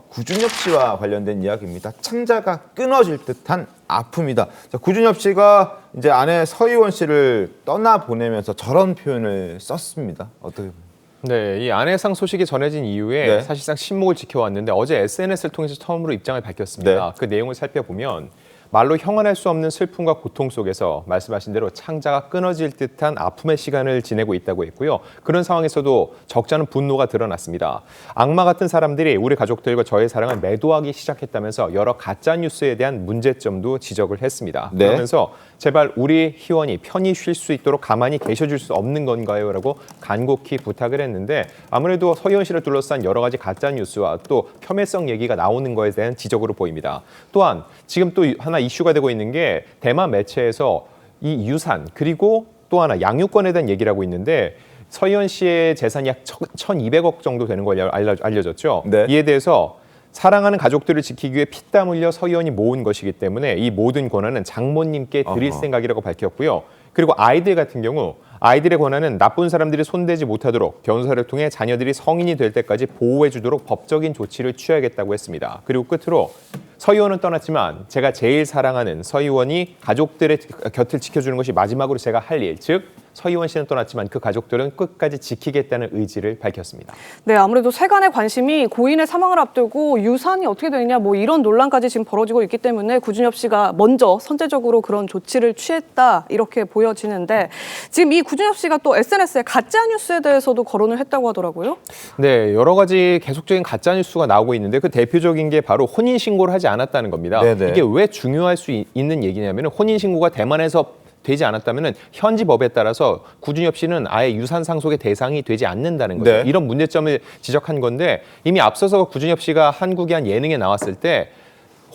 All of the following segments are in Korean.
구준엽 씨와 관련된 이야기입니다. 창자가 끊어질 듯한 아픔이다. 자, 구준엽 씨가 이제 아내 서희원 씨를 떠나보내면서 저런 표현을 썼습니다. 어떻게 보면. 네, 이 아내상 소식이 전해진 이후에 네. 사실상 침묵을 지켜왔는데 어제 SNS를 통해서 처음으로 입장을 밝혔습니다. 네. 그 내용을 살펴보면 말로 형언할 수 없는 슬픔과 고통 속에서 말씀하신 대로 창자가 끊어질 듯한 아픔의 시간을 지내고 있다고 했고요. 그런 상황에서도 적지 않은 분노가 드러났습니다. 악마 같은 사람들이 우리 가족들과 저의 사랑을 매도하기 시작했다면서 여러 가짜 뉴스에 대한 문제점도 지적을 했습니다. 네. 그러면서 제발 우리 희원이 편히 쉴 수 있도록 가만히 계셔줄 수 없는 건가요? 라고 간곡히 부탁을 했는데 아무래도 서희원 씨를 둘러싼 여러 가지 가짜 뉴스와 또 폄훼성 얘기가 나오는 거에 대한 지적으로 보입니다. 또한 지금 또 하나 이슈가 되고 있는 게 대만 매체에서 이 유산 그리고 또 하나 양육권에 대한 얘기를 하고 있는데 서희원 씨의 재산이 약 1,200억 정도 되는 걸로 알려졌죠. 네. 이에 대해서 사랑하는 가족들을 지키기 위해 피땀 흘려 서희원이 모은 것이기 때문에 이 모든 권한은 장모님께 드릴 생각이라고 밝혔고요. 그리고 아이들 같은 경우 아이들의 권한은 나쁜 사람들이 손대지 못하도록 변호사를 통해 자녀들이 성인이 될 때까지 보호해 주도록 법적인 조치를 취하겠다고 했습니다. 그리고 끝으로 서희원은 떠났지만 제가 제일 사랑하는 서희원이 가족들의 곁을 지켜주는 것이 마지막으로 제가 할 일, 즉 서희원 씨는 떠났지만 그 가족들은 끝까지 지키겠다는 의지를 밝혔습니다. 네, 아무래도 세간의 관심이 고인의 사망을 앞두고 유산이 어떻게 되느냐 뭐 이런 논란까지 지금 벌어지고 있기 때문에 구준엽 씨가 먼저 선제적으로 그런 조치를 취했다 이렇게 보여지는데 지금 이 구준엽 씨가 또 SNS에 가짜 뉴스에 대해서도 거론을 했다고 하더라고요. 네, 여러 가지 계속적인 가짜 뉴스가 나오고 있는데 그 대표적인 게 바로 혼인 신고를 하지 않았다는 겁니다. 네네. 이게 왜 중요할 수 있는 얘기냐면 혼인 신고가 대만에서 되지 않았다면 현지 법에 따라서 구준엽 씨는 아예 유산 상속의 대상이 되지 않는다는 거죠. 네. 이런 문제점을 지적한 건데 이미 앞서서 구준엽 씨가 한국의 한 예능에 나왔을 때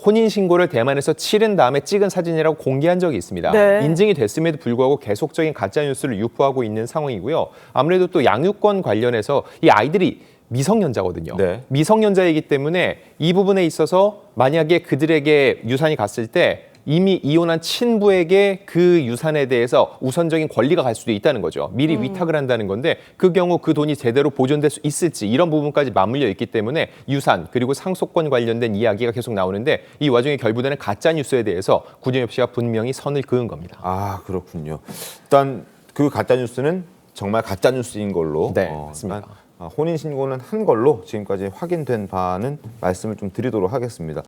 혼인 신고를 대만에서 치른 다음에 찍은 사진이라고 공개한 적이 있습니다. 네. 인증이 됐음에도 불구하고 계속적인 가짜 뉴스를 유포하고 있는 상황이고요. 아무래도 또 양육권 관련해서 이 아이들이 미성년자거든요. 네. 미성년자이기 때문에 이 부분에 있어서 만약에 그들에게 유산이 갔을 때 이미 이혼한 친부에게 그 유산에 대해서 우선적인 권리가 갈 수도 있다는 거죠. 미리 위탁을 한다는 건데 그 경우 그 돈이 제대로 보존될 수 있을지 이런 부분까지 맞물려 있기 때문에 유산 그리고 상속권 관련된 이야기가 계속 나오는데 이 와중에 결부되는 가짜 뉴스에 대해서 구준엽 씨가 분명히 선을 그은 겁니다. 아, 그렇군요. 일단 그 가짜 뉴스는 정말 가짜 뉴스인 걸로. 네, 맞습니다. 일단 혼인 신고는 한 걸로 지금까지 확인된 바는 말씀을 좀 드리도록 하겠습니다.